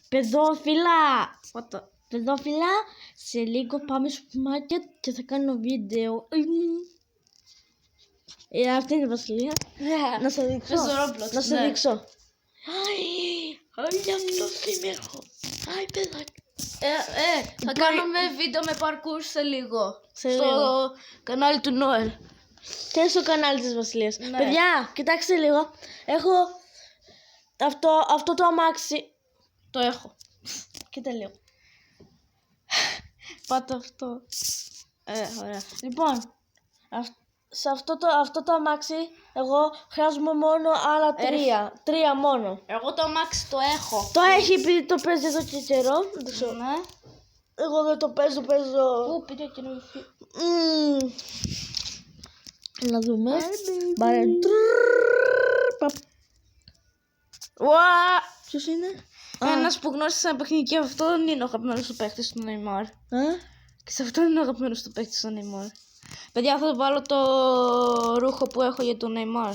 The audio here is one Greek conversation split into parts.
Παιδόφιλα! Παιδόφιλα, σε λίγο πάμε στο σούπερ μάρκετ και θα κάνω βίντεο. Αυτή είναι η Βασιλεία. Να σε δείξω. Να σε δείξω. Αϊ, αυτό σήμερα. Αϊ, παιδάκι. Θα κάνουμε βίντεο με parkour σε λίγο. Στο κανάλι του Νόελ. Και στο κανάλι της Βασιλείας. Παιδιά, κοιτάξτε λίγο. Έχω αυτό το αμάξι. Το έχω. Κοίτα λίγο. Πάτε αυτό. Ωραία. Λοιπόν, σε αυτό το αμάξι εγώ χρειάζομαι μόνο άλλα τρία μόνο. Εγώ το αμάξι το έχω. Το έχει επειδή το παίζει εδώ και καιρό. Ναι. Εγώ δεν το παίζω. Πού πήρε και νοηθεί. Να δούμε. Μπαρε. Ποιος είναι? Ένας που γνώρισε ένα παιχνίδι και αυτόν είναι ο αγαπημένος του παίκτης του Neymar. Και σε αυτόν είναι ο αγαπημένος του παίκτης του Neymar. Παιδιά, θα βάλω το ρούχο που έχω για τον Neymar.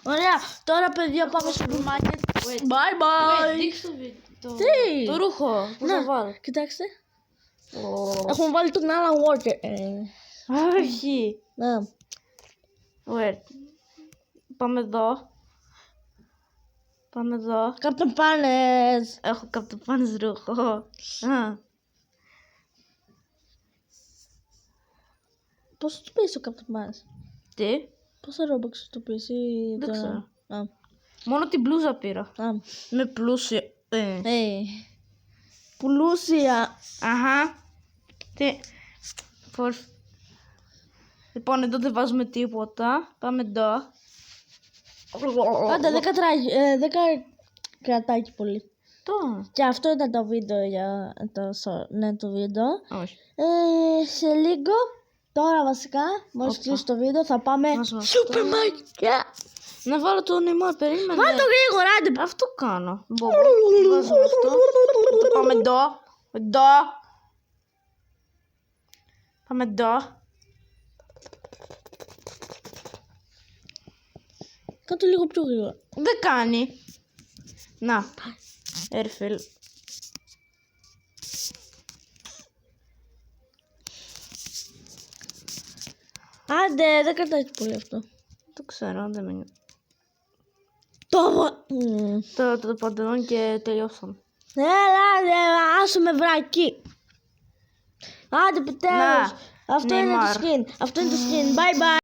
Ωραία, τώρα παιδιά πάμε στο σούπερ μάρκετ. Bye bye. Δείξτε Τι? το ρούχο που θα βάλω. Κοιτάξτε. Έχουμε βάλει τον Alan Walker. Όχι. Ναι. Wait. Πάμε εδώ. Καπτοπάνες. Έχω καπτοπάνες ρούχο. Πώς το πεις το καπτοπάνες? Τι? Πόσα ρόμπαξ το πεις ή Δεν τώρα? ξέρω. Μόνο την μπλούζα πήρα. Με πλούσια. Πλούσια. Αχα. Τι. Λοιπόν, εδώ δεν βάζουμε τίποτα. Πάμε εδώ. Πάντα δεν κρατάει πολύ. Και αυτό ήταν το βίντεο για το βίντεο. Όχι. Σε λίγο, τώρα βασικά, μόλις κλείσει το βίντεο θα πάμε σούπερ μάρκετ. Να βάλω το Neymar, περίμενε. Βάλ' το γρήγορα, άντε. Αυτό κάνω. Βάζω αυτό. Πάμε εδώ. Πάμε εδώ. Κάτω λίγο πιο γρήγορα. Δεν κάνει. Να. Airfill. Άντε, δεν κρατάει πολύ αυτό. Το ξέρω, δεν με Το το παντελόνι και τελειώσαμε. Έλα, άσου με βρακί. Άντε, επιτέλους. Αυτό είναι το skin. Bye bye.